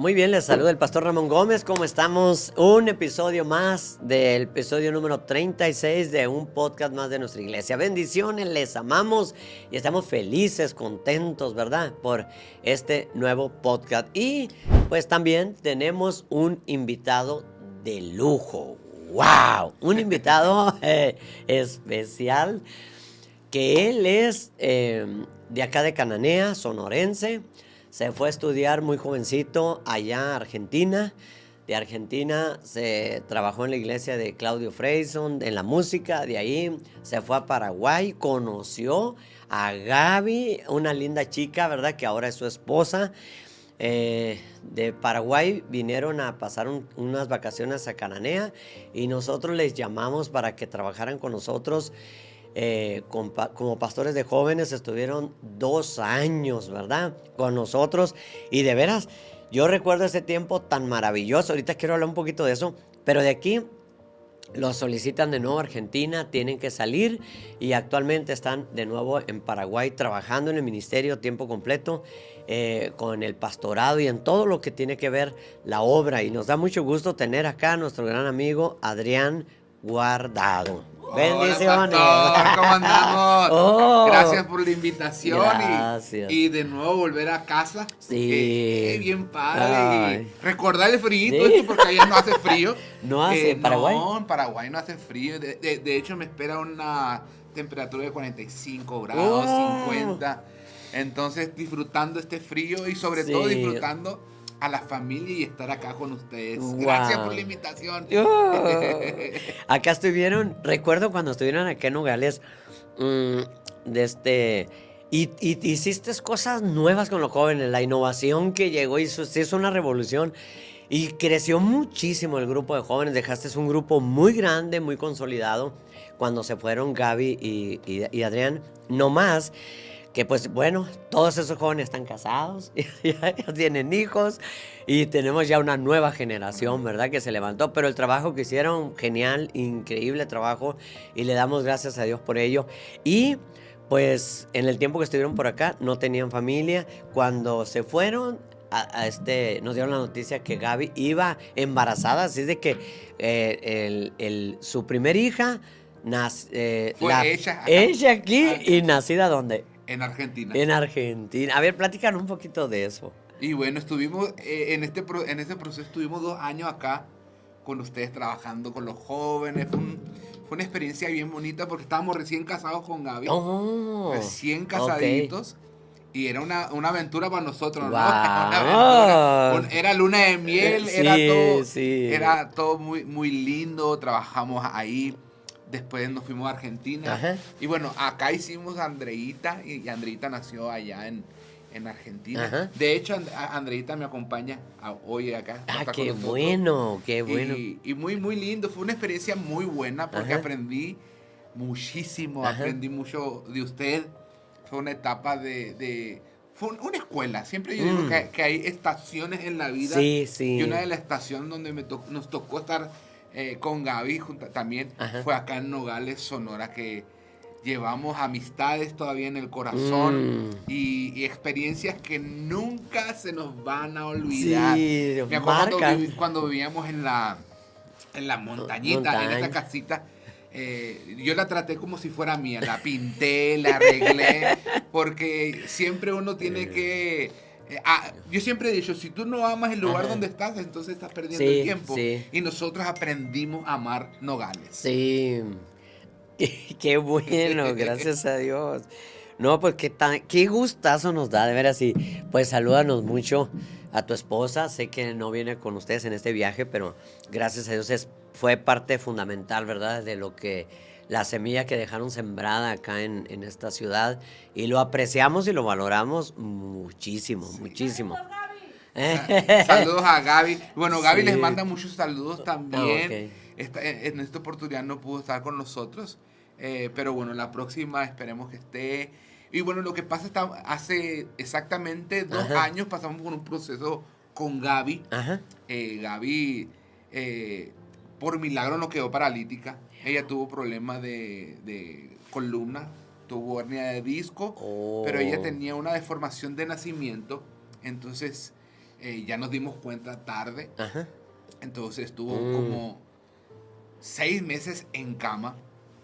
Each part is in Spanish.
Muy bien, les saluda el pastor Ramón Gómez. ¿Cómo estamos? Un episodio más del episodio número 36 de un podcast más de nuestra iglesia. Bendiciones, les amamos y estamos felices, contentos, ¿verdad? Por este nuevo podcast. Y pues también tenemos un invitado de lujo. ¡Wow! Un invitado especial que él es de acá de Cananea, sonorense. Se fue a estudiar muy jovencito allá a Argentina. De Argentina se trabajó en la iglesia de Claudio Freyson, en la música. De ahí se fue a Paraguay, conoció a Gaby, una linda chica, ¿verdad? Que ahora es su esposa. De Paraguay vinieron a pasar unas vacaciones a Cananea y nosotros les llamamos para que trabajaran con nosotros. Como pastores de jóvenes estuvieron 2 años, ¿verdad? Con nosotros y de veras, yo recuerdo ese tiempo tan maravilloso. Ahorita quiero hablar un poquito de eso, pero de aquí los solicitan de nuevo a Argentina, tienen que salir y actualmente están de nuevo en Paraguay trabajando en el ministerio a tiempo completo, con el pastorado y en todo lo que tiene que ver la obra. Y nos da mucho gusto tener acá a nuestro gran amigo Adrián Guardado. Bendiciones. Hola, pastor, ¿cómo andamos? Oh, gracias por la invitación gracias. y de nuevo volver a casa. Sí. Bien padre. Ay. Y recordar el frío, Sí. esto porque allá no hace frío. ¿No hace en Paraguay? No, en Paraguay no hace frío. De hecho, me espera una temperatura de 45 grados, Oh. 50. Entonces, disfrutando este frío y sobre todo Sí. disfrutando a la familia y estar acá con ustedes. Wow. Gracias por la invitación. Acá estuvieron, recuerdo cuando estuvieron acá en Nogales, y hiciste cosas nuevas con los jóvenes, la innovación que llegó y se hizo una revolución y creció muchísimo el grupo de jóvenes, dejaste un grupo muy grande, muy consolidado cuando se fueron Gaby y Adrián, no más. Que pues bueno, todos esos jóvenes están casados, ya tienen hijos y tenemos ya una nueva generación, ¿verdad? Que se levantó, pero el trabajo que hicieron, genial, increíble trabajo y le damos gracias a Dios por ello. Y pues en el tiempo que estuvieron por acá no tenían familia, cuando se fueron nos dieron la noticia que Gaby iba embarazada, así es de que su primer hija Fue ella acá. ella aquí y nacida ¿dónde? En Argentina. En Argentina. A ver, platican un poquito de eso. Y bueno, estuvimos en este proceso, estuvimos 2 años acá con ustedes trabajando con los jóvenes. Fue una experiencia bien bonita porque estábamos recién casados con Gaby. Oh, recién casaditos. Okay. Y era una aventura para nosotros, ¿no? Wow. Una aventura. Era luna de miel, Sí. era todo muy, muy lindo. Trabajamos ahí. Después nos fuimos a Argentina. Ajá. Y bueno, acá hicimos a Andreita. Y Andreita nació allá en Argentina. Ajá. De hecho, Andreita me acompaña hoy acá. Ah, está qué con nosotros. bueno, qué bueno. Y muy, muy lindo. Fue una experiencia muy buena porque Ajá. aprendí muchísimo. Ajá. Aprendí mucho de usted. Fue una etapa fue una escuela. Siempre yo digo que hay estaciones en la vida. Sí, sí. Y una de las estaciones donde nos tocó estar con Gaby también Ajá. fue acá en Nogales, Sonora, que llevamos amistades todavía en el corazón y experiencias que nunca se nos van a olvidar. Sí, Me acuerdo marcan. cuando vivíamos en la montañita, en esta casita. Yo la traté como si fuera mía, la pinté, la arreglé, porque siempre uno tiene que... yo siempre he dicho, si tú no amas el lugar Ajá. donde estás, entonces estás perdiendo Sí, el tiempo. sí. Y nosotros aprendimos a amar Nogales. Sí. Qué bueno, gracias a Dios. No, pues qué gustazo nos da, de veras. Y pues salúdanos mucho a tu esposa. Sé que no viene con ustedes en este viaje, pero gracias a Dios fue parte fundamental, ¿verdad? De lo que la semilla que dejaron sembrada acá en esta ciudad. Y lo apreciamos y lo valoramos muchísimo, muchísimo. Saludos a Gaby. Bueno, Gaby Sí. les manda muchos saludos también. Ok. En esta oportunidad no pudo estar con nosotros. Pero bueno, la próxima esperemos que esté. Y bueno, lo que pasa hace exactamente 2 Ajá. años pasamos por un proceso con Gaby. Ajá. Gaby, por milagro, no quedó paralítica. Ella tuvo problemas de columna, tuvo hernia de disco, Oh. pero ella tenía una deformación de nacimiento. Entonces, ya nos dimos cuenta tarde. Ajá. Entonces estuvo como 6 meses en cama,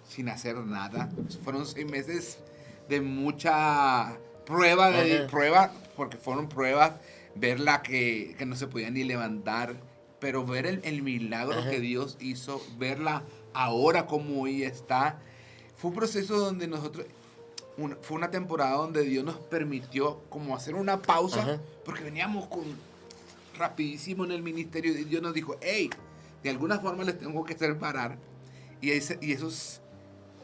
sin hacer nada. Fueron 6 meses de mucha prueba, porque fueron pruebas, verla que no se podía ni levantar, pero ver el milagro que Dios hizo, verla ahora como hoy está. Fue un proceso donde nosotros, fue una temporada donde Dios nos permitió como hacer una pausa, porque veníamos rapidísimo en el ministerio y Dios nos dijo, hey, de alguna forma les tengo que hacer parar. Y esos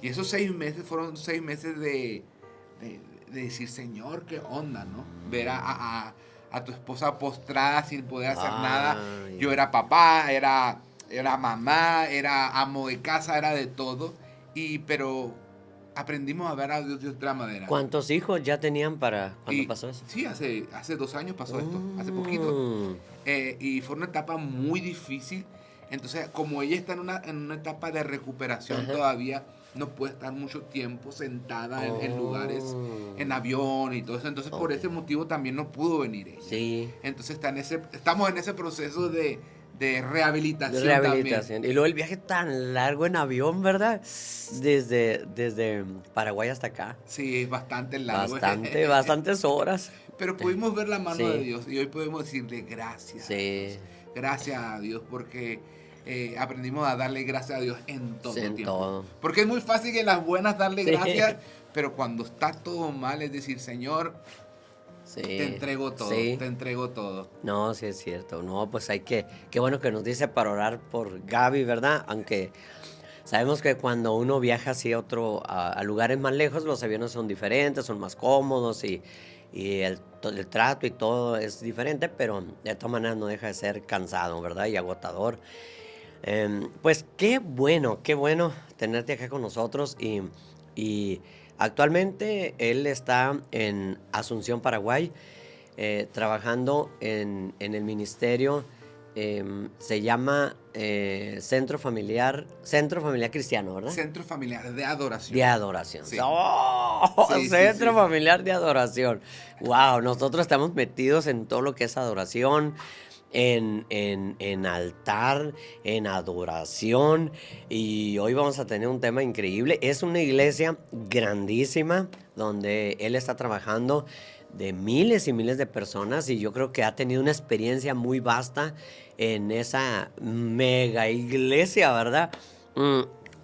6 meses fueron 6 meses de decir, Señor, ¿qué onda, no? Ver a tu esposa postrada sin poder hacer nada. Yo era papá, era mamá, era amo de casa, era de todo. Pero aprendimos a ver a Dios de otra manera. ¿Cuántos hijos ya tenían para cuando pasó eso? Sí, hace 2 años pasó esto, hace poquito. Y fue una etapa muy difícil. Entonces, como ella está en una etapa de recuperación todavía, no puede estar mucho tiempo sentada en lugares, en avión y todo eso. Entonces, por ese motivo también no pudo venir ella. Sí. Entonces, estamos en ese proceso de rehabilitación también. Y luego el viaje tan largo en avión, ¿verdad? Desde Paraguay hasta acá. Sí, es bastante largo. Bastantes horas. Pero pudimos ver la mano de Dios y hoy podemos decirle gracias. Sí. Gracias a Dios porque aprendimos a darle gracias a Dios en todo en tiempo. todo. Porque es muy fácil en las buenas darle gracias, pero cuando está todo mal es decir, Señor, te entrego todo, te entrego todo. No, sí es cierto. No, pues qué bueno que nos dice para orar por Gaby, ¿verdad? Aunque sabemos que cuando uno viaja así a lugares más lejos, los aviones son diferentes, son más cómodos y el trato y todo es diferente, pero de todas maneras no deja de ser cansado, ¿verdad? Y agotador. Pues qué bueno tenerte acá con nosotros y actualmente él está en Asunción, Paraguay, trabajando en el ministerio. Se llama Centro Familiar Cristiano, ¿verdad? Centro Familiar de Adoración. De Adoración. Sí. ¡Oh! Centro Familiar de Adoración. ¡Wow! Nosotros estamos metidos en todo lo que es adoración, en altar, en adoración. Y hoy vamos a tener un tema increíble. Es una iglesia grandísima donde él está trabajando de miles y miles de personas y yo creo que ha tenido una experiencia muy vasta en esa mega iglesia, ¿verdad?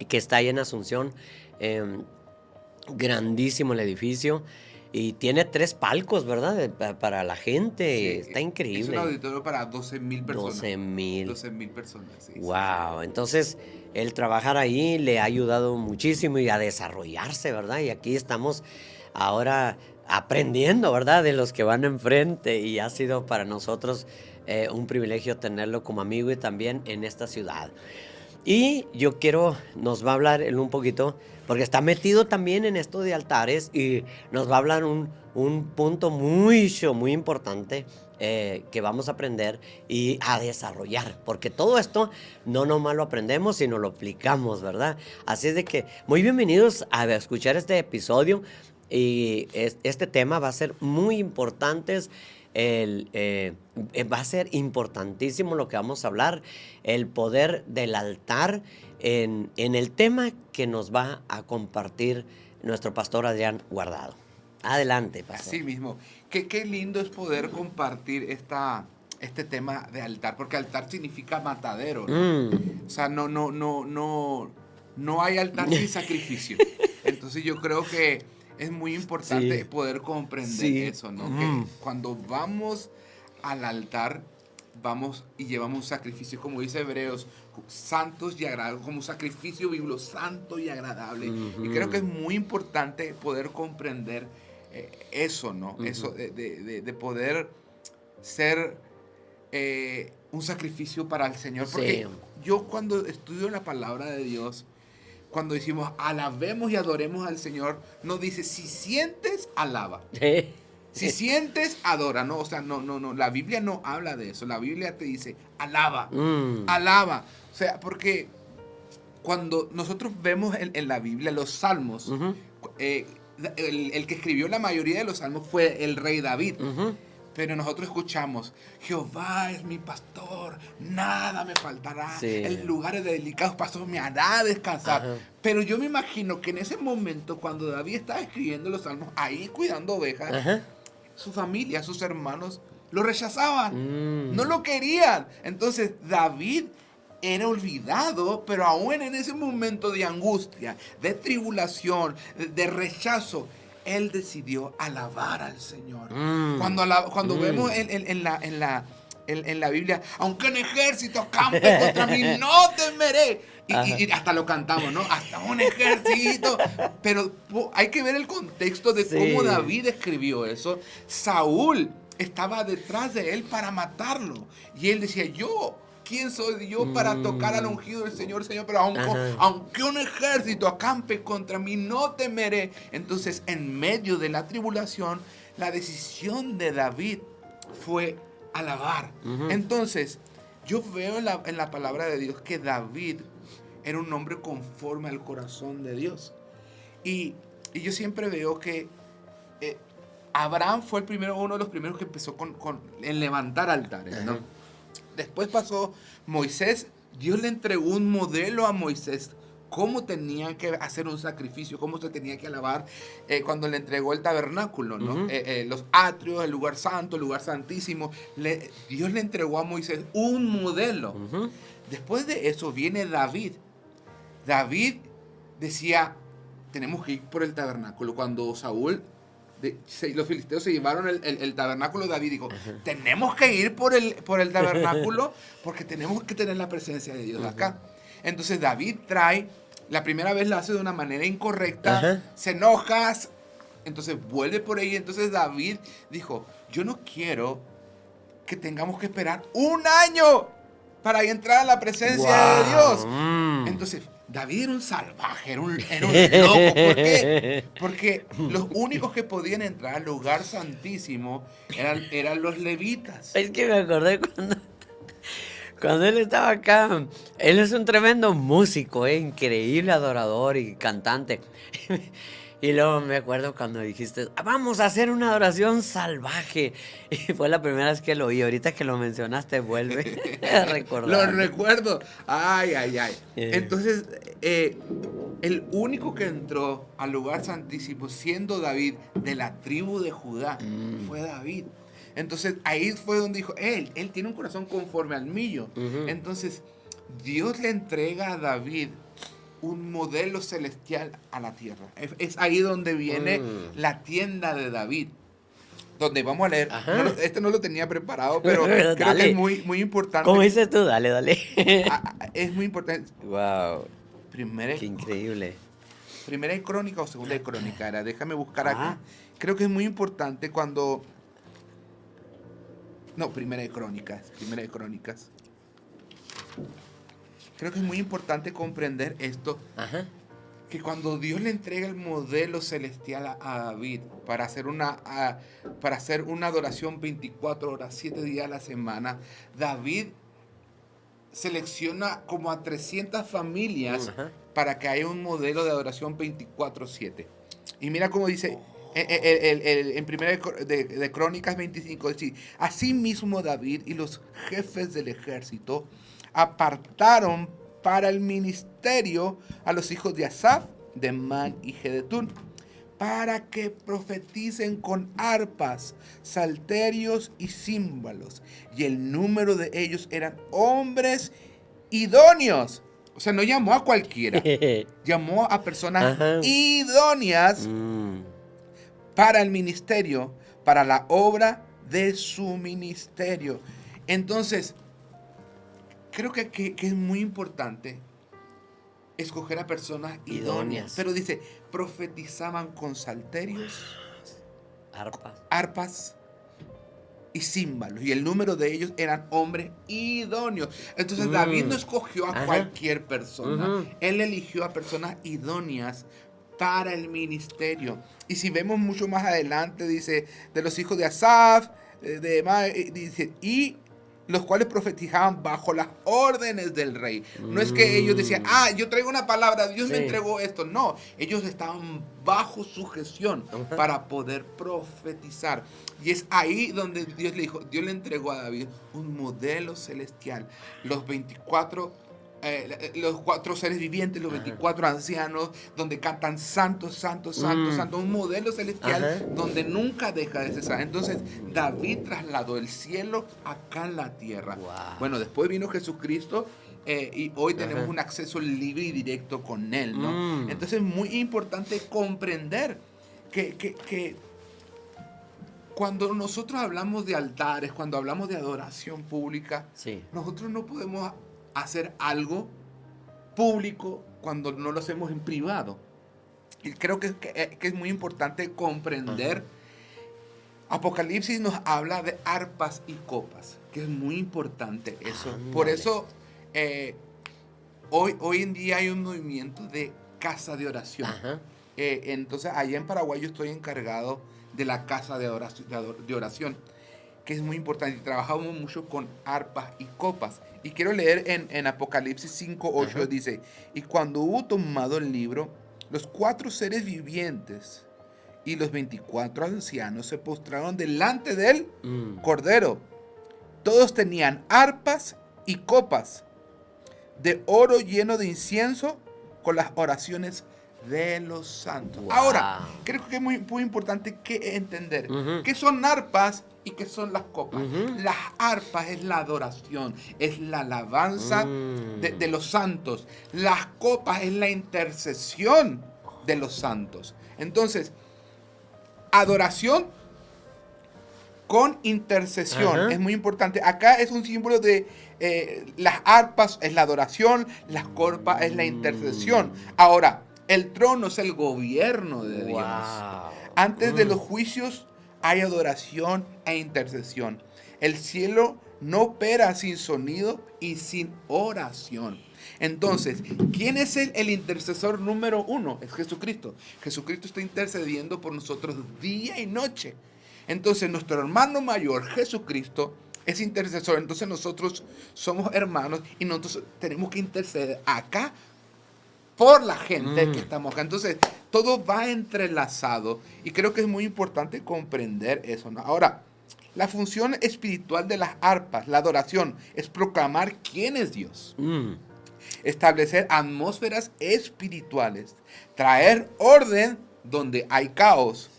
Que está ahí en Asunción. Grandísimo el edificio y tiene 3 palcos, ¿verdad? Para la gente. Sí, está increíble. Es un auditorio para 12,000 personas. 12,000 personas, sí. Wow, sí. Entonces el trabajar ahí le ha ayudado muchísimo y a desarrollarse, ¿verdad? Y aquí estamos ahora aprendiendo, ¿verdad? De los que van enfrente y ha sido para nosotros un privilegio tenerlo como amigo y también en esta ciudad. Y nos va a hablar él un poquito, porque está metido también en esto de altares y nos va a hablar un punto muy importante que vamos a aprender y a desarrollar, porque todo esto no nomás lo aprendemos, sino lo aplicamos, ¿verdad? Así es de que muy bienvenidos a escuchar este episodio. Y este tema va a ser muy importante, va a ser importantísimo lo que vamos a hablar, el poder del altar en el tema que nos va a compartir nuestro pastor Adrián Guardado. Adelante, pastor. Así mismo. Qué lindo es poder compartir este tema de altar, porque altar significa matadero, ¿no? O sea, no hay altar sin sacrificio. Entonces yo creo que es muy importante poder comprender eso, ¿no? Que cuando vamos al altar, vamos y llevamos un sacrificio, como dice Hebreos, santos y agradables, como un sacrificio vivo, santo y agradable. Y creo que es muy importante poder comprender eso, ¿no? Eso de poder ser un sacrificio para el Señor. Porque yo cuando estudio la palabra de Dios, cuando decimos alabemos y adoremos al Señor, no dice si sientes, alaba. Si sientes, adora. No, o sea, no. La Biblia no habla de eso. La Biblia te dice alaba, alaba. O sea, porque cuando nosotros vemos en la Biblia los salmos, el que escribió la mayoría de los salmos fue el rey David. Pero nosotros escuchamos, Jehová es mi pastor, nada me faltará, Sí. en lugares de delicados pastos me hará descansar. Ajá. Pero yo me imagino que en ese momento, cuando David estaba escribiendo los salmos, ahí cuidando ovejas, Ajá. su familia, sus hermanos, lo rechazaban, no Mm. lo querían. Entonces David era olvidado, pero aún en ese momento de angustia, de tribulación, de rechazo, él decidió alabar al Señor. Cuando vemos en la Biblia, aunque un ejército acampe contra mí, no temeré. Y hasta lo cantamos, ¿no? Hasta un ejército. Pero hay que ver el contexto de Sí. cómo David escribió eso. Saúl estaba detrás de él para matarlo. Y él decía, ¿quién soy yo para tocar al ungido del Señor, Señor? Pero aunque un ejército acampe contra mí, no temeré. Entonces, en medio de la tribulación, la decisión de David fue alabar. Entonces, yo veo en la palabra de Dios que David era un hombre conforme al corazón de Dios. Y yo siempre veo que Abraham fue uno de los primeros que empezó en levantar altares, ¿no? Después pasó Moisés. Dios le entregó un modelo a Moisés, cómo tenía que hacer un sacrificio, cómo se tenía que alabar cuando le entregó el tabernáculo, ¿no? Los atrios, el lugar santo, el lugar santísimo. Dios le entregó a Moisés un modelo. Después de eso viene David. David decía, tenemos que ir por el tabernáculo. Cuando los filisteos se llevaron el tabernáculo, David dijo, tenemos que ir por el tabernáculo porque tenemos que tener la presencia de Dios acá. Entonces David la primera vez lo hace de una manera incorrecta, se enoja, entonces vuelve por ahí. Entonces David dijo, yo no quiero que tengamos que esperar un año para entrar a la presencia de Dios. Entonces David era un salvaje, era un loco. ¿Por qué? Porque los únicos que podían entrar al lugar santísimo eran los levitas. Es que me acordé cuando él estaba acá. Él es un tremendo músico, increíble adorador y cantante. Y luego me acuerdo cuando dijiste, vamos a hacer una adoración salvaje. Y fue la primera vez que lo oí. Ahorita que lo mencionaste, vuelve a recordar. Lo recuerdo. Ay. Entonces, el único que entró al lugar santísimo, siendo David de la tribu de Judá, fue David. Entonces, ahí fue donde dijo, él tiene un corazón conforme al mío. Entonces, Dios le entrega a David un modelo celestial a la tierra. Es ahí donde viene la tienda de David, donde vamos a leer. Este no lo tenía preparado, pero creo que es muy importante. ¿Cómo dices tú? Dale. Es muy importante. Wow. Qué increíble. Primera de Crónica o Segunda de Crónica era. Déjame buscar aquí. Creo que es muy importante cuando... No, Primera de Crónicas. Creo que es muy importante comprender esto, que cuando Dios le entrega el modelo celestial a David para hacer una adoración 24 horas, 7 días a la semana, David selecciona como a 300 familias para que haya un modelo de adoración 24/7. Y mira cómo dice en Primera de Crónicas 25, dice, asimismo David y los jefes del ejército apartaron para el ministerio a los hijos de Asaf, de Man y Jedetún, para que profeticen con arpas, salterios y címbalos. Y el número de ellos eran hombres idóneos. O sea, no llamó a cualquiera. Llamó a personas idóneas para el ministerio, para la obra de su ministerio. Entonces, creo que es muy importante escoger a personas idóneas. Pero dice, profetizaban con salterios, arpas y címbalos. Y el número de ellos eran hombres idóneos. Entonces David no escogió a cualquier persona. Él eligió a personas idóneas para el ministerio. Y si vemos mucho más adelante, dice, de los hijos de Asaf, dice, y los cuales profetizaban bajo las órdenes del rey. No es que ellos decían, yo traigo una palabra, Dios me entregó esto. No, ellos estaban bajo sujeción para poder profetizar. Y es ahí donde Dios le entregó a David un modelo celestial. Los 4 seres vivientes, los 24 ancianos, donde cantan santo, santo, santo, santo, un modelo celestial donde nunca deja de cesar. Entonces David trasladó el cielo acá en la tierra. Wow. Bueno, después vino Jesucristo y hoy tenemos un acceso libre y directo con Él, ¿no? Entonces es muy importante comprender que cuando nosotros hablamos de altares, cuando hablamos de adoración pública, nosotros no podemos hacer algo público cuando no lo hacemos en privado. Y creo que es muy importante comprender. Apocalipsis nos habla de arpas y copas, que es muy importante eso. Por eso hoy en día hay un movimiento de casa de oración. Entonces allá en Paraguay yo estoy encargado de la casa de oración, que es muy importante. Trabajamos mucho con arpas y copas. Y quiero leer en Apocalipsis 5:8, dice, y cuando hubo tomado el libro, los 4 seres vivientes y los 24 ancianos se postraron delante del Cordero. Todos tenían arpas y copas de oro lleno de incienso con las oraciones de los santos. Wow. Ahora, creo que es muy importante entender qué son arpas y qué son las copas. Las arpas es la adoración, es la alabanza de los santos. Las copas es la intercesión de los santos. Entonces, adoración con intercesión es muy importante. Acá es un símbolo de las arpas es la adoración, las copas es la intercesión. Ahora, el trono es el gobierno de Dios. Antes de los juicios hay adoración e intercesión. El cielo no opera sin sonido y sin oración. Entonces, ¿quién es el intercesor número 1? Es Jesucristo. Jesucristo está intercediendo por nosotros día y noche. Entonces, nuestro hermano mayor, Jesucristo, es intercesor. Entonces, nosotros somos hermanos y nosotros tenemos que interceder acá por la gente que estamos acá. Entonces, todo va entrelazado y creo que es muy importante comprender eso, ¿no? Ahora, la función espiritual de las arpas, la adoración, es proclamar quién es Dios. Establecer atmósferas espirituales, traer orden donde hay caos,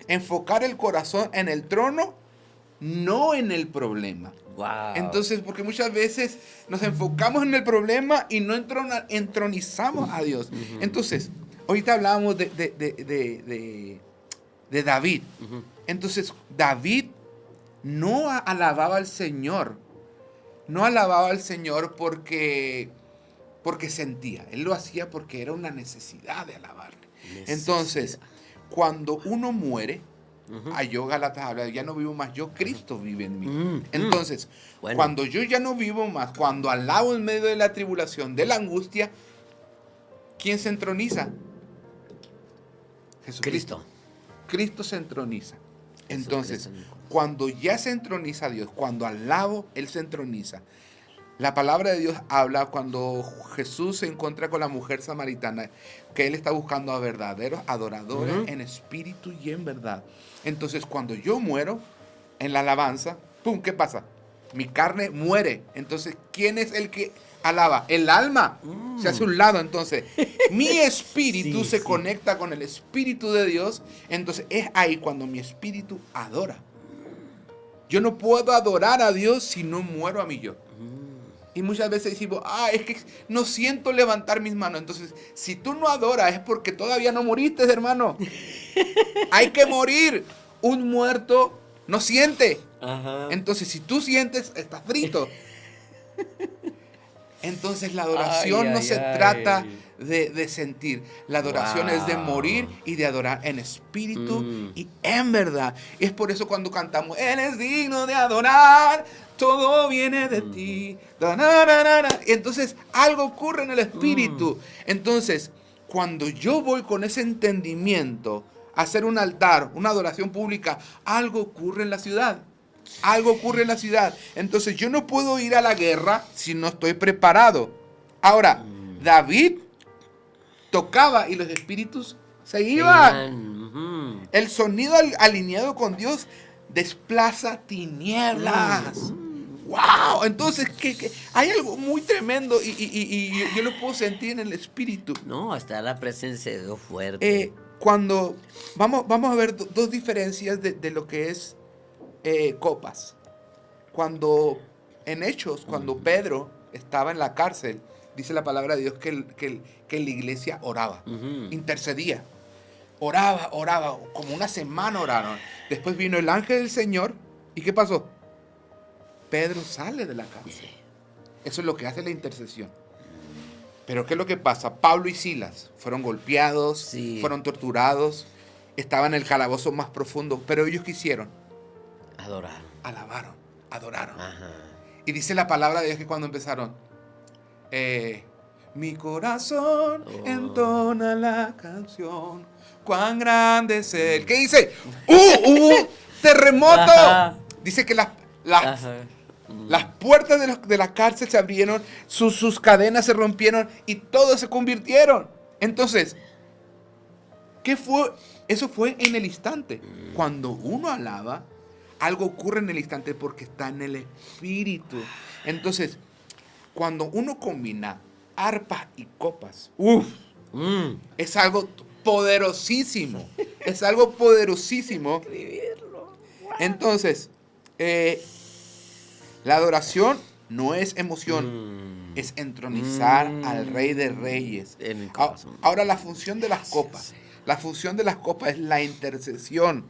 enfocar el corazón en el trono, no en el problema. Wow. Entonces, porque muchas veces nos enfocamos en el problema y no entronizamos a Dios. Entonces, ahorita hablábamos de David. Entonces, David no alababa al Señor. No alababa al Señor porque sentía. Él lo hacía porque era una necesidad de alabarle. Entonces, cuando uno muere, yo Gálatas habla, ya no vivo más yo, Cristo vive en mí. Entonces, cuando yo ya no vivo más, cuando alabo en medio de la tribulación, de la angustia, ¿quién se entroniza? Jesucristo. Cristo se entroniza. Entonces, cuando ya se entroniza Dios, cuando alabo, Él se entroniza. La palabra de Dios habla cuando Jesús se encuentra con la mujer samaritana, que Él está buscando a verdaderos adoradores en espíritu y en verdad. Entonces, cuando yo muero en la alabanza, ¡pum! ¿Qué pasa? Mi carne muere. Entonces, ¿quién es el que alaba? El alma se hace un lado. Entonces, mi espíritu se conecta con el espíritu de Dios. Entonces, es ahí cuando mi espíritu adora. Yo no puedo adorar a Dios si no muero a mí yo. Y muchas veces decimos, es que no siento levantar mis manos. Entonces, si tú no adoras es porque todavía no moriste, hermano. Hay que morir. Un muerto no siente. Entonces, si tú sientes, estás frito. Entonces, la adoración no se trata de sentir. La adoración es de morir y de adorar en espíritu y en verdad. Y es por eso cuando cantamos, Él es digno de adorar, todo viene de ti. Y entonces algo ocurre en el espíritu. Entonces, cuando yo voy con ese entendimiento a hacer un altar, una adoración pública, algo ocurre en la ciudad. algo ocurre en la ciudad. Entonces yo no puedo ir a la guerra si no estoy preparado. Ahora, David tocaba y los espíritus se iban. El sonido alineado con Dios desplaza tinieblas. ¡Wow! Entonces, hay algo muy tremendo y yo lo puedo sentir en el espíritu. No, está la presencia de Dios fuerte. Cuando vamos a ver dos diferencias de lo que es copas. Cuando en Hechos, cuando Pedro estaba en la cárcel, dice la palabra de Dios que la iglesia oraba, intercedía. Oraba, como una semana oraron. Después vino el ángel del Señor. ¿Y qué pasó? Pedro sale de la cárcel. Eso es lo que hace la intercesión. Pero ¿qué es lo que pasa? Pablo y Silas fueron golpeados, fueron torturados, estaban en el calabozo más profundo. Pero ellos ¿qué hicieron? Adoraron. Ajá. Y dice la palabra de Dios que cuando empezaron, mi corazón entona la canción, cuán grande es Él. ¿Qué dice? ¡Terremoto! Ajá. Dice que las puertas de la cárcel se abrieron, sus cadenas se rompieron y todos se convirtieron. Entonces, ¿qué fue? Eso fue en el instante. Cuando uno alaba, algo ocurre en el instante porque está en el espíritu. Entonces, cuando uno combina arpas y copas, es algo poderosísimo. Es algo poderosísimo. Entonces, la adoración no es emoción, es entronizar al Rey de Reyes. Ahora, la función de las copas. La función de las copas es la intercesión.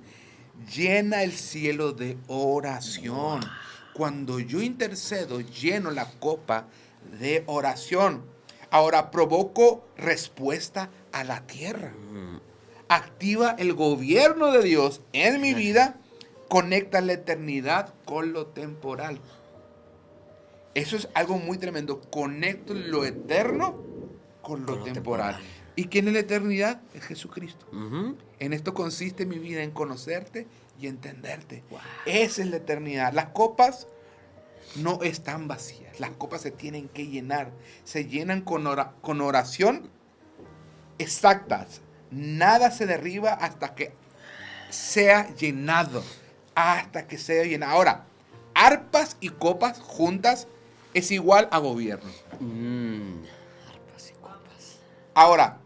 Llena el cielo de oración. Cuando yo intercedo, lleno la copa de oración. Ahora provoco respuesta a la tierra. Activa el gobierno de Dios en mi vida. Conecta la eternidad con lo temporal. Eso es algo muy tremendo. Conecto lo eterno con lo temporal. ¿Y quién es la eternidad? Es Jesucristo. En esto consiste mi vida, en conocerte y entenderte. Wow. Esa es la eternidad. Las copas no están vacías. Las copas se tienen que llenar. Se llenan con oración exactas. Nada se derriba hasta que sea llenado. Ahora, arpas y copas juntas es igual a gobierno. Arpas y copas. Ahora,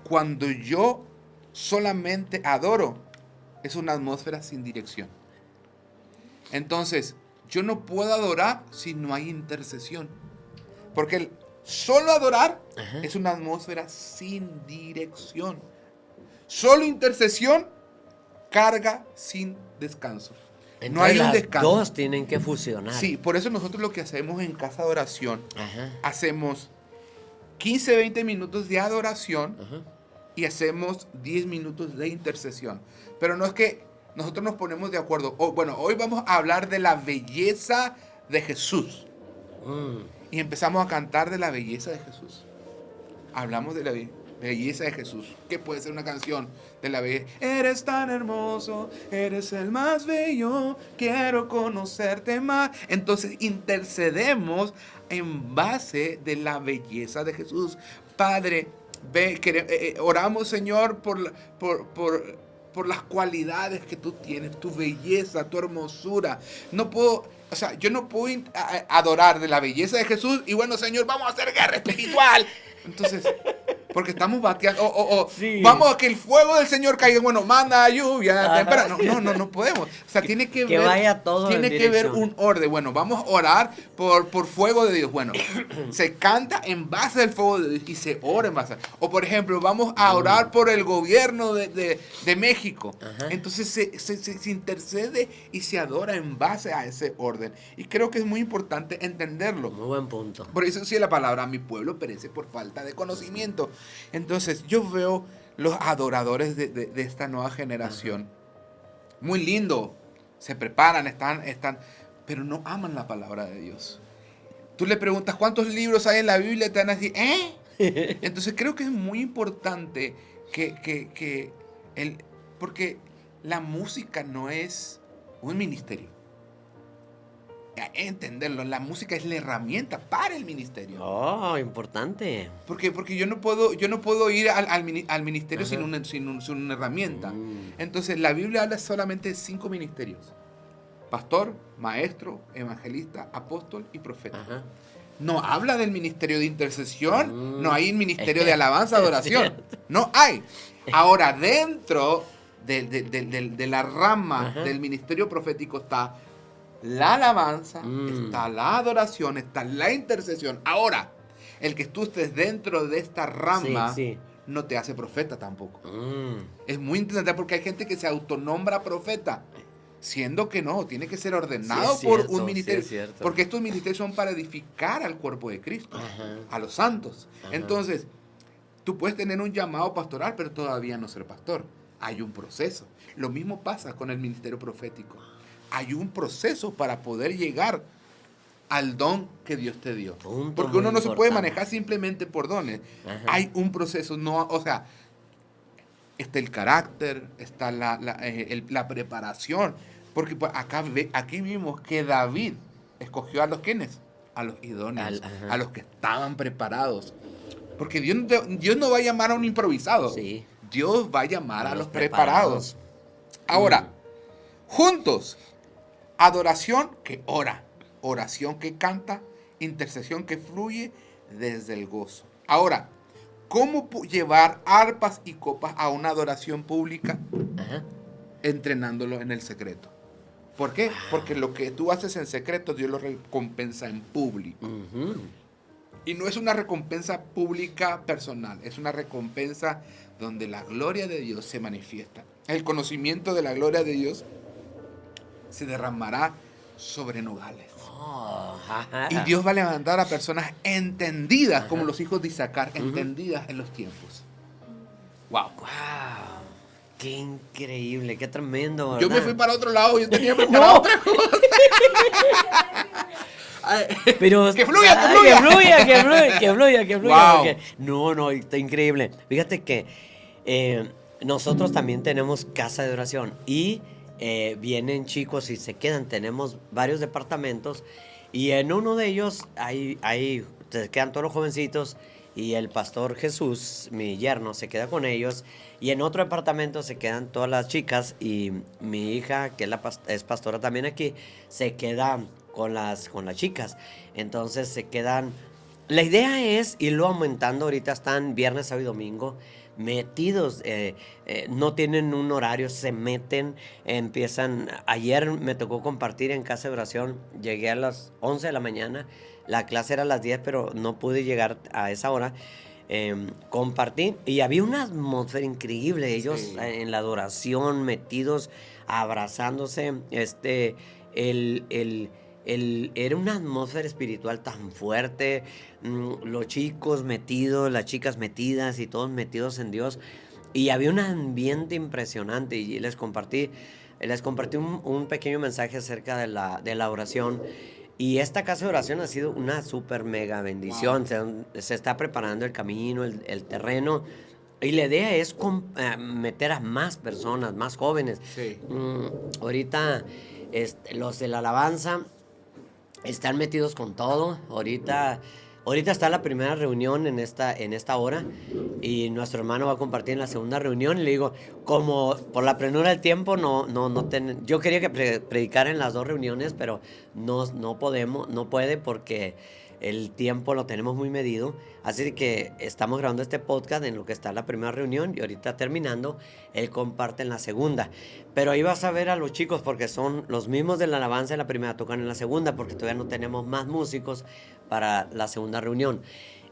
cuando yo solamente adoro, es una atmósfera sin dirección. Entonces, yo no puedo adorar si no hay intercesión. Porque solo adorar es una atmósfera sin dirección. Solo intercesión, carga sin descanso. Entonces, no hay un las descanso. Dos tienen que fusionar. Sí, por eso nosotros lo que hacemos en casa de oración, hacemos 15, 20 minutos de adoración y hacemos 10 minutos de intercesión. Pero no es que nosotros nos ponemos de acuerdo. Hoy vamos a hablar de la belleza de Jesús. Y empezamos a cantar de la belleza de Jesús. Hablamos de la belleza de Jesús. ¿Qué puede ser una canción de la belleza? Eres tan hermoso, eres el más bello, quiero conocerte más. Entonces intercedemos en base de la belleza de Jesús. Padre, oramos, Señor, por las cualidades que tú tienes, tu belleza, tu hermosura. Yo no puedo adorar de la belleza de Jesús y bueno, Señor, vamos a hacer guerra espiritual. Entonces, porque estamos bateando, vamos a que el fuego del Señor caiga, bueno, manda lluvia temprana. No podemos. O sea, tiene que haber un orden. Bueno, vamos a orar por fuego de Dios. Bueno, se canta en base al fuego de Dios y se ora en base. O por ejemplo, vamos a orar por el gobierno de México. Entonces se intercede y se adora en base a ese orden. Y creo que es muy importante entenderlo. Muy buen punto. Por eso sí la palabra, mi pueblo perece por falta de conocimiento. Entonces yo veo los adoradores de esta nueva generación. Muy lindo. Se preparan, están, pero no aman la palabra de Dios. Tú le preguntas cuántos libros hay en la Biblia y te van a decir, Entonces creo que es muy importante porque la música no es un ministerio. entenderlo, la música es la herramienta para el ministerio. Oh, importante. Porque yo no puedo ir al ministerio sin una herramienta. Entonces, la Biblia habla solamente de 5 ministerios: pastor, maestro, evangelista, apóstol y profeta. Ajá. No habla del ministerio de intercesión, no hay ministerio de alabanza, adoración. No hay. Ahora, dentro de la rama del ministerio profético está la alabanza, está la adoración, está la intercesión. Ahora, el que tú estés dentro de esta rama no te hace profeta tampoco. Es muy interesante porque hay gente que se autonombra profeta, siendo que no, tiene que ser ordenado por un ministerio. Porque estos ministerios son para edificar al cuerpo de Cristo, a los santos. Entonces, tú puedes tener un llamado pastoral, pero todavía no ser pastor. Hay un proceso. Lo mismo pasa con el ministerio profético. Hay un proceso para poder llegar al don que Dios te dio. Porque uno no se puede manejar simplemente por dones. Hay un proceso, está el carácter, está la preparación. Porque aquí vimos que David escogió a los quienes, a los idóneos, a los que estaban preparados. Porque Dios no va a llamar a un improvisado. Sí. Dios va a llamar a los preparados. Ahora, juntos, adoración que ora, oración que canta, intercesión que fluye desde el gozo. Ahora, ¿cómo llevar arpas y copas a una adoración pública? Entrenándolo en el secreto. ¿Por qué? Porque lo que tú haces en secreto, Dios lo recompensa en público. Y no es una recompensa pública personal, es una recompensa donde la gloria de Dios se manifiesta. El conocimiento de la gloria de Dios se derramará sobre Nogales. Y Dios va a levantar a personas entendidas, como los hijos de Isaacar, entendidas en los tiempos. ¡Wow! ¡Qué increíble! ¡Qué tremendo! ¿Verdad? Yo me fui para otro lado, yo tenía preparado otra cosa. Pero que fluya. Wow. No, está increíble. Fíjate que nosotros también tenemos casa de oración y vienen chicos y se quedan. Tenemos varios departamentos y en uno de ellos se quedan todos los jovencitos y el pastor Jesús, mi yerno, se queda con ellos. Y en otro departamento se quedan todas las chicas y mi hija, que es pastora también aquí, se queda con las chicas. Entonces se quedan. La idea es irlo aumentando. Ahorita están viernes, sábado y domingo metidos. No tienen un horario, se meten, empiezan. Ayer me tocó compartir en casa de oración. Llegué a las 11 de la mañana. La clase era a las 10, pero no pude llegar a esa hora. Compartí y había una atmósfera increíble. Ellos en la adoración, metidos, abrazándose. Era una atmósfera espiritual tan fuerte, los chicos metidos, las chicas metidas y todos metidos en Dios. Y había un ambiente impresionante y les compartí un pequeño mensaje acerca de la oración. Y esta casa de oración ha sido una súper mega bendición. Wow. Se está preparando el camino, el terreno. Y la idea es meter a más personas, más jóvenes. Sí. Ahorita los de la alabanza están metidos con todo. Ahorita está la primera reunión en esta hora y nuestro hermano va a compartir en la segunda reunión. Y le digo, como por la prenura del tiempo, yo quería que predicara en las dos reuniones, pero no puede porque el tiempo lo tenemos muy medido. Así que estamos grabando este podcast en lo que está la primera reunión y ahorita terminando, él comparte en la segunda. Pero ahí vas a ver a los chicos porque son los mismos de la alabanza en la primera, tocan en la segunda porque todavía no tenemos más músicos para la segunda reunión.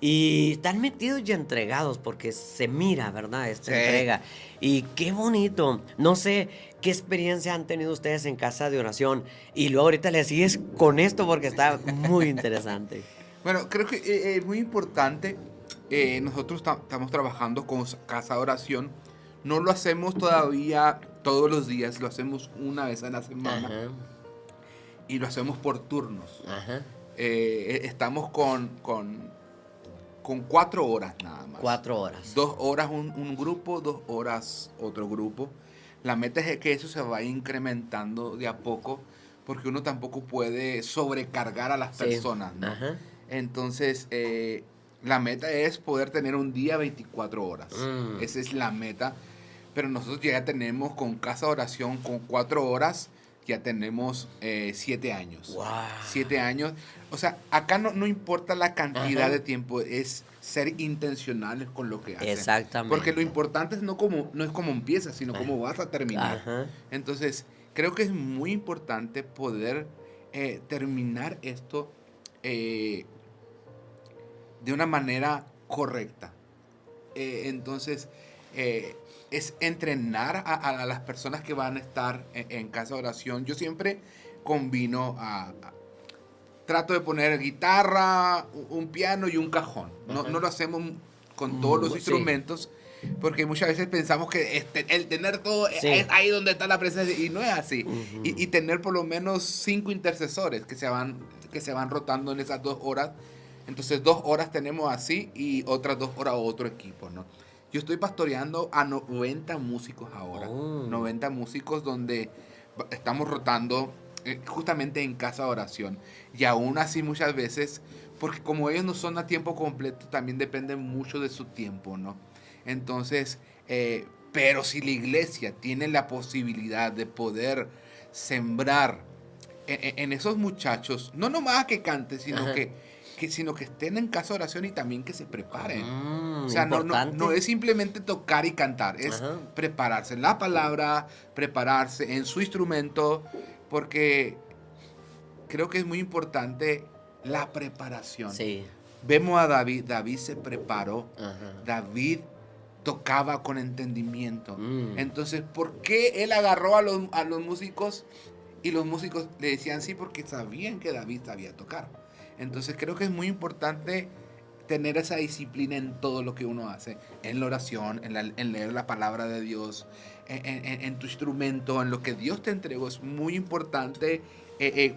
Y están metidos y entregados porque se mira, ¿verdad? Esta entrega. Y qué bonito. No sé qué experiencia han tenido ustedes en casa de oración. Y luego ahorita les sigues con esto porque está muy interesante. Bueno, creo que es muy importante. Nosotros estamos trabajando con casa de oración. No lo hacemos todavía todos los días. Lo hacemos una vez a la semana. Ajá. Y lo hacemos por turnos. Ajá. Estamos con 4 horas nada más. 4 horas. 2 horas un grupo, 2 horas otro grupo. La meta es que eso se vaya incrementando de a poco porque uno tampoco puede sobrecargar a las personas, ¿no? Ajá. Entonces, la meta es poder tener un día 24 horas. Esa es la meta. Pero nosotros ya tenemos con Casa de Oración, con 4 horas, ya tenemos 7 años. Wow. 7 años. O sea, acá no importa la cantidad de tiempo, es ser intencionales con lo que hacen. Exactamente. Porque lo importante no es cómo empiezas, sino cómo vas a terminar. Ajá. Entonces, creo que es muy importante poder terminar esto de una manera correcta. Entonces, es entrenar a las personas que van a estar en Casa de Oración. Yo siempre combino trato de poner guitarra, un piano y un cajón. No lo hacemos con todos los instrumentos, porque muchas veces pensamos que el tener todo es ahí donde está la presencia, y no es así. Y tener por lo menos 5 intercesores que se van rotando en esas 2 horas. Entonces 2 horas tenemos así y otras 2 horas otro equipo, ¿no? Yo estoy pastoreando a 90 músicos ahora. 90 músicos donde estamos rotando justamente en Casa de Oración. Y aún así muchas veces, porque como ellos no son a tiempo completo, también dependen mucho de su tiempo, ¿no? Entonces, pero si la iglesia tiene la posibilidad de poder sembrar en esos muchachos, no nomás que canten, sino sino que estén en Casa de Oración y también que se preparen. O sea, no es simplemente tocar y cantar, es prepararse en la palabra, prepararse en su instrumento, porque creo que es muy importante la preparación. Sí. Vemos a David se preparó, David tocaba con entendimiento. Entonces, ¿por qué él agarró a los músicos y los músicos le decían sí? Porque sabían que David sabía tocar. Entonces, creo que es muy importante tener esa disciplina en todo lo que uno hace, en la oración, en leer la palabra de Dios, en tu instrumento, en lo que Dios te entregó. Es muy importante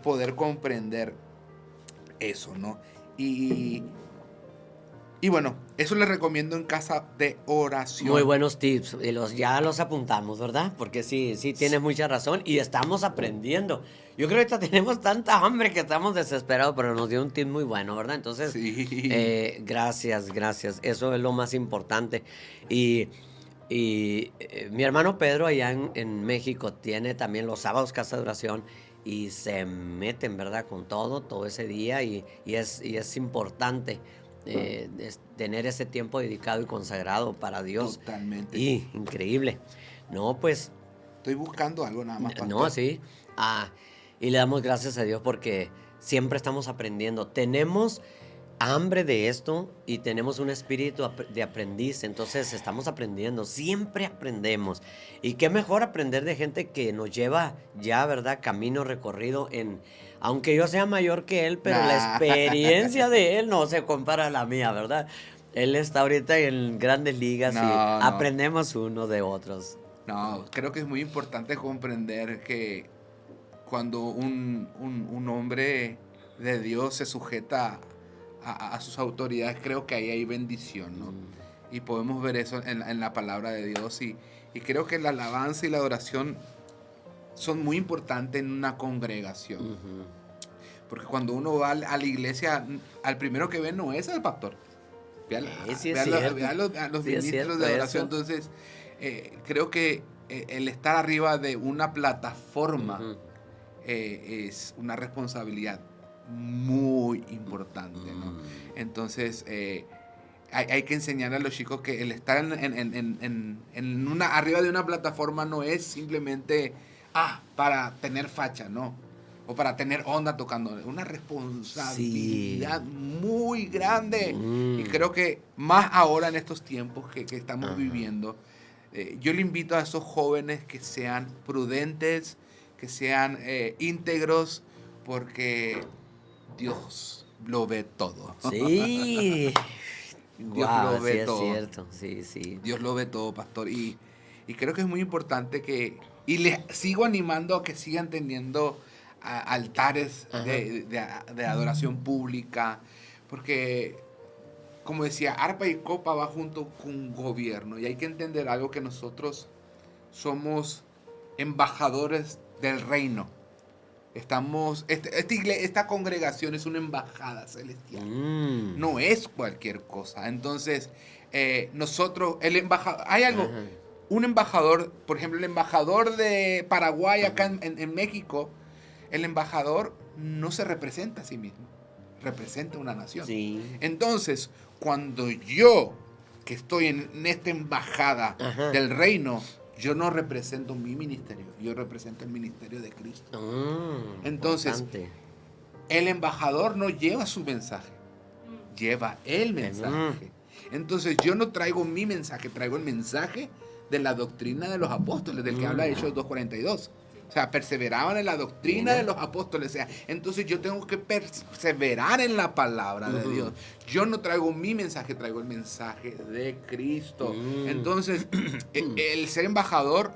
poder comprender eso, ¿no? Y bueno, eso les recomiendo en Casa de Oración. Muy buenos tips, y ya los apuntamos, ¿verdad? Porque sí tienes mucha razón y estamos aprendiendo. Yo creo que ahorita tenemos tanta hambre que estamos desesperados, pero nos dio un tip muy bueno, ¿verdad? Entonces, gracias. Eso es lo más importante. Y mi hermano Pedro allá en México tiene también los sábados Casa de Oración y se meten, ¿verdad? Con todo ese día y es importante. Tener ese tiempo dedicado y consagrado para Dios. Totalmente. Y increíble. No, pues. Estoy buscando algo nada más. Pastor. No, sí. Y le damos gracias a Dios porque siempre estamos aprendiendo. Tenemos hambre de esto y tenemos un espíritu de aprendiz. Entonces estamos aprendiendo. Siempre aprendemos. Y qué mejor aprender de gente que nos lleva ya, ¿verdad? Camino recorrido aunque yo sea mayor que él, pero la experiencia de él no se compara a la mía, ¿verdad? Él está ahorita en grandes ligas y aprendemos uno de otros. No, creo que es muy importante comprender que cuando un hombre de Dios se sujeta a sus autoridades, creo que ahí hay bendición, ¿no? Y podemos ver eso en la palabra de Dios. Y creo que la alabanza y la adoración son muy importantes en una congregación. Porque cuando uno va a la iglesia, al primero que ve no es al pastor. Ve a los ministros de adoración. Entonces, creo que el estar arriba de una plataforma es una responsabilidad muy importante, ¿no? Entonces, hay que enseñar a los chicos que el estar arriba de una plataforma no es simplemente para tener facha, ¿no? O para tener onda tocando. Una responsabilidad muy grande. Y creo que más ahora en estos tiempos que estamos viviendo, yo le invito a esos jóvenes que sean prudentes, que sean íntegros, porque Dios lo ve todo. Sí. Dios lo ve todo. Es cierto. Sí. Dios lo ve todo, pastor. Y creo que es muy importante y les sigo animando a que sigan teniendo altares de adoración pública, porque, como decía, arpa y copa va junto con gobierno, y hay que entender algo, que nosotros somos embajadores del reino. esta congregación es una embajada celestial. No es cualquier cosa. Entonces, nosotros, hay algo, Ajá. un embajador, por ejemplo, el embajador de Paraguay acá en México, el embajador no se representa a sí mismo, representa una nación. Sí. Entonces, cuando yo, que estoy en esta embajada Ajá. del reino, yo no represento mi ministerio, yo represento el ministerio de Cristo. Entonces, importante. el embajador no lleva su mensaje, lleva el mensaje. Entonces, yo no traigo mi mensaje, traigo el mensaje de la doctrina de los apóstoles, del que habla Hechos 2:42. O sea, perseveraban en la doctrina de los apóstoles. O sea, entonces yo tengo que perseverar en la palabra de Dios. Yo no traigo mi mensaje, traigo el mensaje de Cristo. Entonces, el ser embajador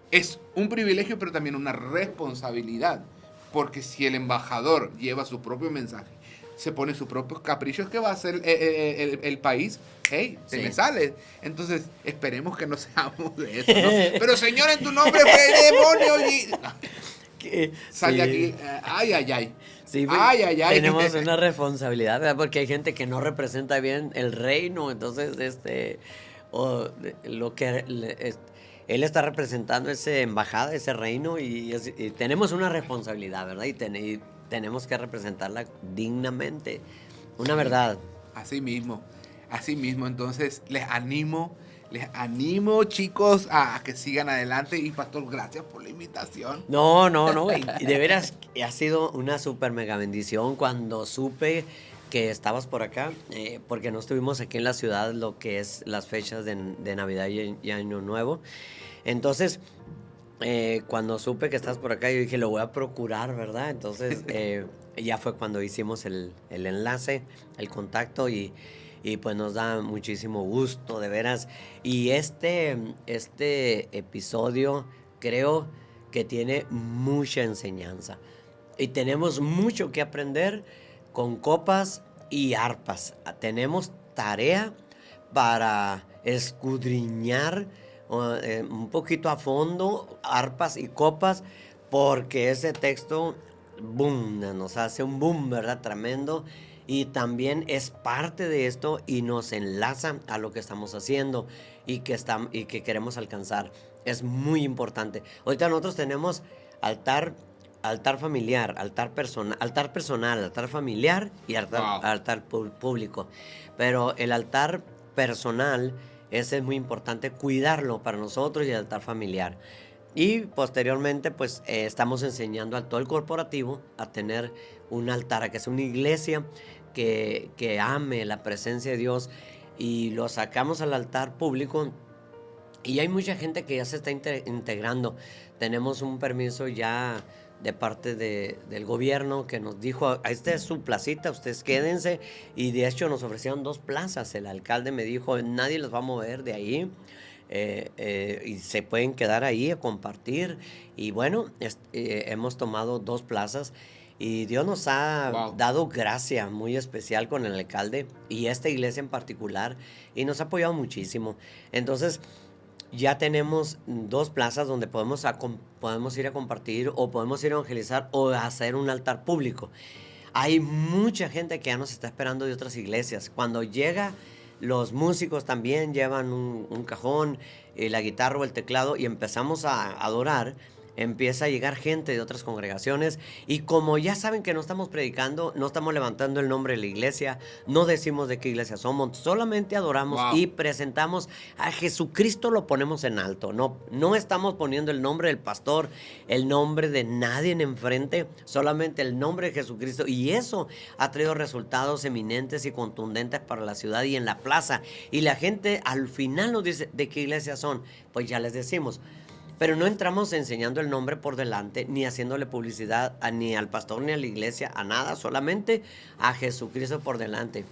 es un privilegio, pero también una responsabilidad. Porque si el embajador lleva su propio mensaje, se pone sus propios caprichos, ¿qué va a hacer el país? Hey, se me sale. Entonces, esperemos que no seamos de eso, ¿no? Pero Señor, en tu nombre fue demonio. Sale aquí. Ay, ay, ay. Sí, ay, ay, ay. Tenemos una responsabilidad, ¿verdad? Porque hay gente que no representa bien el reino. Entonces, él está representando esa embajada, ese reino, y tenemos una responsabilidad, ¿verdad? Y tenemos que representarla dignamente. Una verdad. Así mismo. Entonces, les animo, chicos, a que sigan adelante. Y pastor, gracias por la invitación. No, y de veras ha sido una super mega bendición cuando supe que estabas por acá, porque no estuvimos aquí en la ciudad lo que es las fechas de Navidad y Año Nuevo. Entonces, cuando supe que estás por acá, yo dije, lo voy a procurar, ¿verdad? Entonces, ya fue cuando hicimos el enlace, el contacto, y pues nos da muchísimo gusto, de veras. Y este episodio creo que tiene mucha enseñanza. Y tenemos mucho que aprender con copas y arpas. Tenemos tarea para escudriñar un poquito a fondo arpas y copas, porque ese texto, boom, nos hace un boom, ¿verdad? Tremendo. Y también es parte de esto y nos enlaza a lo que estamos haciendo y que queremos alcanzar. Es muy importante. Ahorita nosotros tenemos altar familiar, altar personal, altar familiar y altar público. Pero el altar personal, ese es muy importante cuidarlo para nosotros, y el altar familiar. Y posteriormente, pues estamos enseñando a todo el corporativo a tener un altar, a que sea una iglesia que ame la presencia de Dios, y lo sacamos al altar público. Y hay mucha gente que ya se está integrando. Tenemos un permiso ya de parte del gobierno que nos dijo, esta es su placita, ustedes quédense. Y de hecho nos ofrecieron 2 plazas. El alcalde me dijo, nadie los va a mover de ahí. Y se pueden quedar ahí a compartir. Y bueno, hemos tomado 2 plazas. Y Dios nos ha dado gracia muy especial con el alcalde y esta iglesia en particular. Y nos ha apoyado muchísimo. Entonces, ya tenemos 2 plazas donde podemos ir a compartir, o podemos ir a evangelizar, o a hacer un altar público. Hay mucha gente que ya nos está esperando de otras iglesias. Cuando llega, los músicos también llevan un cajón, la guitarra o el teclado, y empezamos a adorar. Empieza a llegar gente de otras congregaciones, y como ya saben que no estamos predicando, no estamos levantando el nombre de la iglesia, no decimos de qué iglesia somos, solamente adoramos y presentamos a Jesucristo, lo ponemos en alto. No estamos poniendo el nombre del pastor, el nombre de nadie en enfrente, solamente el nombre de Jesucristo, y eso ha traído resultados eminentes y contundentes para la ciudad y en la plaza. Y la gente al final nos dice de qué iglesia son, pues ya les decimos. Pero no entramos enseñando el nombre por delante, ni haciéndole publicidad ni al pastor ni a la iglesia, a nada, solamente a Jesucristo por delante.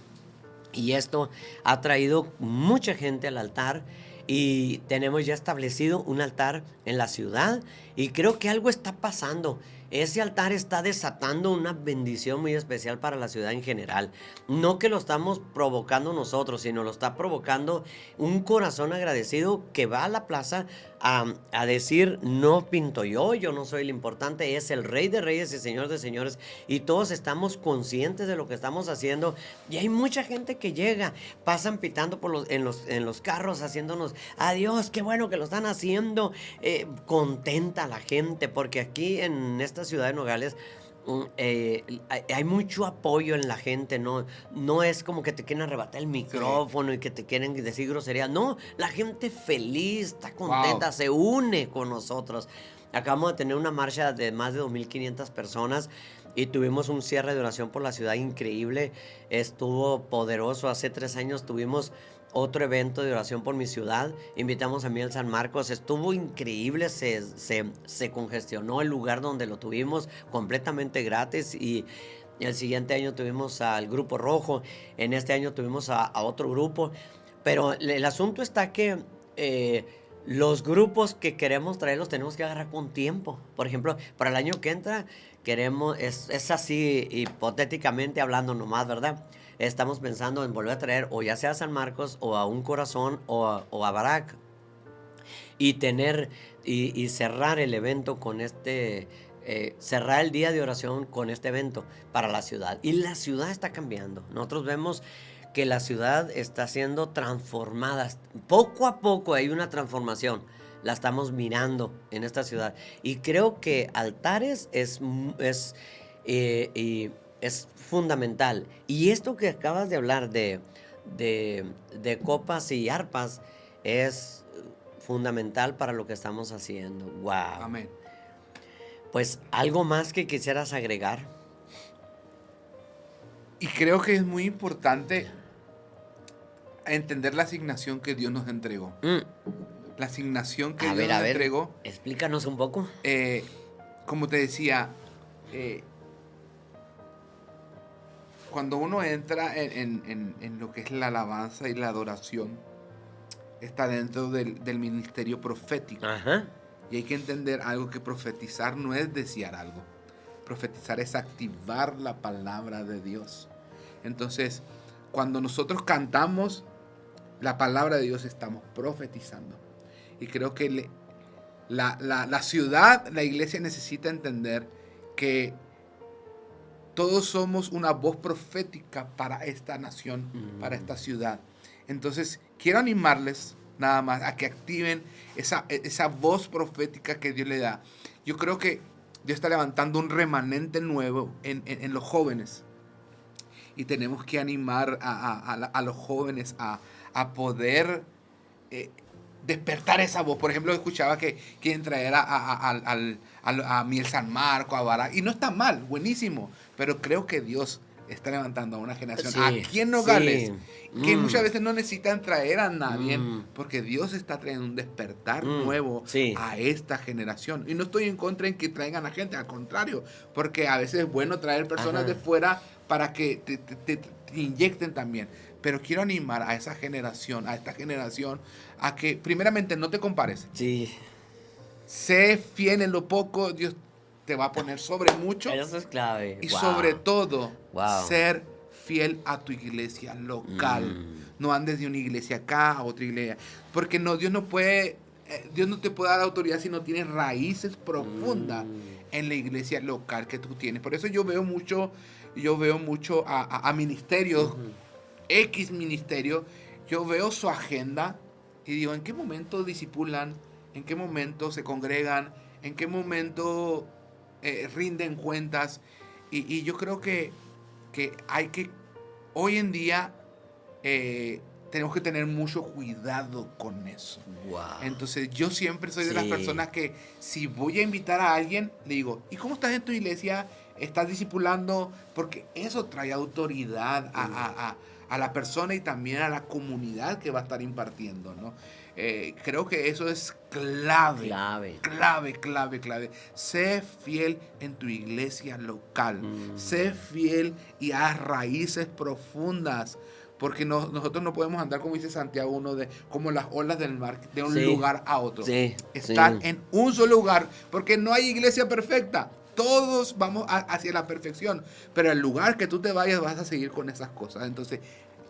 Y esto ha traído mucha gente al altar, y tenemos ya establecido un altar en la ciudad, y creo que algo está pasando ese altar está desatando una bendición muy especial para la ciudad en general. No que lo estamos provocando nosotros, sino lo está provocando un corazón agradecido que va a la plaza a decir, no pinto yo no soy el importante, es el Rey de Reyes y Señor de Señores, y todos estamos conscientes de lo que estamos haciendo, y hay mucha gente que llega, pasan pitando en los carros, haciéndonos, adiós, qué bueno que lo están haciendo, contenta la gente, porque aquí en esta ciudad de Nogales, hay mucho apoyo en la gente, no es como que te quieren arrebatar el micrófono y que te quieren decir grosería, no, la gente feliz, está contenta, se une con nosotros. Acabamos de tener una marcha de más de 2,500 personas y tuvimos un cierre de oración por la ciudad increíble, estuvo poderoso. Hace 3 años tuvimos otro evento de oración por mi ciudad, invitamos a Miel San Marcos, estuvo increíble, se congestionó el lugar donde lo tuvimos completamente gratis, y el siguiente año tuvimos al Grupo Rojo, en este año tuvimos a otro grupo, pero el asunto está que los grupos que queremos traer los tenemos que agarrar con tiempo. Por ejemplo, para el año que entra queremos, es así hipotéticamente hablando nomás, ¿verdad? Estamos pensando en volver a traer o ya sea a San Marcos o a Un Corazón o a Barak, y tener y cerrar el evento con cerrar el día de oración con este evento para la ciudad. Y la ciudad está cambiando. Nosotros vemos que la ciudad está siendo transformada. Poco a poco hay una transformación. La estamos mirando en esta ciudad. Y creo que altares es fundamental. Y esto que acabas de hablar de copas y arpas es fundamental para lo que estamos haciendo. Wow. Amén. Pues, ¿algo más que quisieras agregar? Y creo que es muy importante entender la asignación que Dios nos entregó. La asignación que Dios nos entregó. Explícanos un poco. Como te decía, cuando uno entra en lo que es la alabanza y la adoración, está dentro del ministerio profético. Ajá. Y hay que entender algo, que profetizar no es desear algo. Profetizar es activar la palabra de Dios. Entonces, cuando nosotros cantamos la palabra de Dios, estamos profetizando. Y creo que la ciudad, la iglesia necesita entender que todos somos una voz profética para esta nación, para esta ciudad. Entonces, quiero animarles nada más a que activen esa voz profética que Dios le da. Yo creo que Dios está levantando un remanente nuevo en los jóvenes. Y tenemos que animar a los jóvenes a poder despertar esa voz. Por ejemplo, escuchaba que quieren traer a Miel San Marcos, a Barak. Y no está mal, buenísimo. Pero creo que Dios está levantando a una generación aquí en Nogales, que muchas veces no necesitan traer a nadie, porque Dios está trayendo un despertar nuevo a esta generación. Y no estoy en contra en que traigan a gente, al contrario, porque a veces es bueno traer personas de fuera para que te inyecten también. Pero quiero animar a esta generación, a que primeramente no te compares. Sí. Sé fiel en lo poco, Dios te va a poner sobre mucho. Eso es clave. Y sobre todo, ser fiel a tu iglesia local. No andes de una iglesia acá a otra iglesia. Porque Dios no te puede dar autoridad si no tienes raíces profundas en la iglesia local que tú tienes. Por eso yo veo mucho a ministerios, X ministerio, yo veo su agenda y digo, ¿en qué momento discipulan? ¿En qué momento se congregan? ¿En qué momento rinden cuentas? Y yo creo que hoy en día tenemos que tener mucho cuidado con eso. Entonces yo siempre soy de las personas que si voy a invitar a alguien, le digo, ¿y cómo estás en tu iglesia? ¿Estás discipulando? Porque eso trae autoridad a la persona y también a la comunidad que va a estar impartiendo, ¿no? Creo que eso es clave. Sé fiel en tu iglesia local. Sé fiel y haz raíces profundas. Porque nosotros no podemos andar, como dice Santiago 1, como las olas del mar, de un lugar a otro. Estar en un solo lugar, porque no hay iglesia perfecta. todos vamos hacia la perfección, pero al lugar que tú te vayas vas a seguir con esas cosas. Entonces,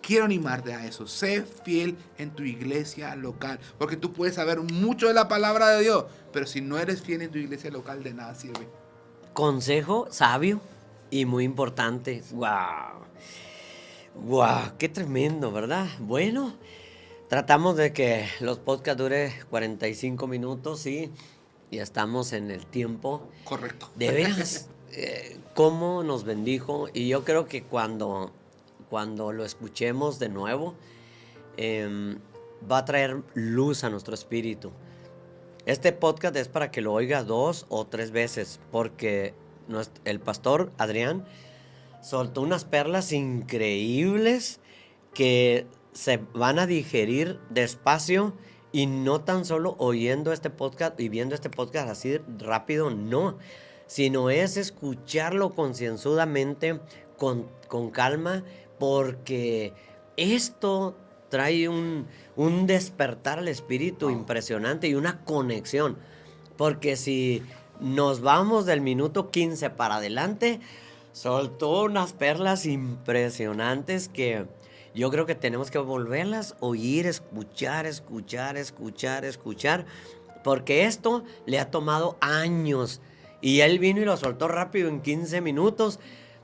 quiero animarte a eso. Sé fiel en tu iglesia local, porque tú puedes saber mucho de la palabra de Dios, pero si no eres fiel en tu iglesia local, de nada sirve. Consejo sabio y muy importante. ¡Wow! ¡Wow! ¡Qué tremendo!, ¿verdad? Bueno, tratamos de que los podcasts dure 45 minutos, sí, y estamos en el tiempo. Correcto. De veras, cómo nos bendijo. Y yo creo que cuando lo escuchemos de nuevo, va a traer luz a nuestro espíritu. Este podcast es para que lo oigas 2 o 3 veces, porque el pastor Adrián soltó unas perlas increíbles que se van a digerir despacio, y no tan solo oyendo este podcast y viendo este podcast así rápido, no, sino es escucharlo concienzudamente, con calma, porque esto trae un despertar al espíritu impresionante y una conexión. Porque si nos vamos del minuto 15 para adelante, soltó unas perlas impresionantes que yo creo que tenemos que volverlas a oír, escuchar, porque esto le ha tomado años. Y él vino y lo soltó rápido en 15 minutos,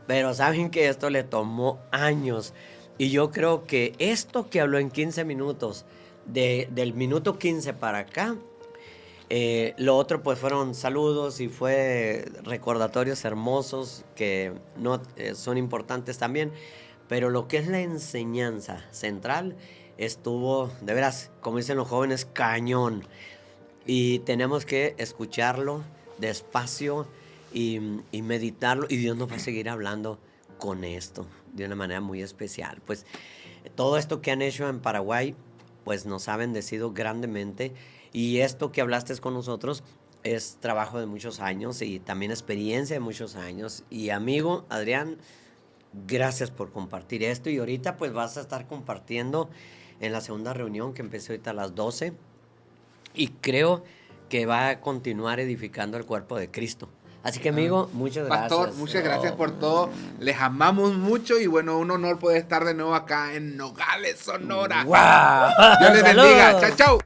pero saben que esto le tomó años. Y yo creo que esto que habló en 15 minutos, del minuto 15 para acá, lo otro pues fueron saludos y fue recordatorios hermosos que no son importantes también, pero lo que es la enseñanza central estuvo, de veras, como dicen los jóvenes, cañón. Y tenemos que escucharlo despacio y meditarlo, y Dios nos va a seguir hablando con esto de una manera muy especial. Pues todo esto que han hecho en Paraguay, pues nos ha bendecido grandemente, y esto que hablaste con nosotros es trabajo de muchos años y también experiencia de muchos años. Y amigo Adrián, gracias por compartir esto, y ahorita pues vas a estar compartiendo en la segunda reunión que empecé ahorita a las 12, y creo que va a continuar edificando el cuerpo de Cristo. Así que, amigo, muchas gracias. Pastor, muchas gracias por todo. Les amamos mucho, y bueno, un honor poder estar de nuevo acá en Nogales, Sonora. ¡Wow! Dios les bendiga. Chao, chao.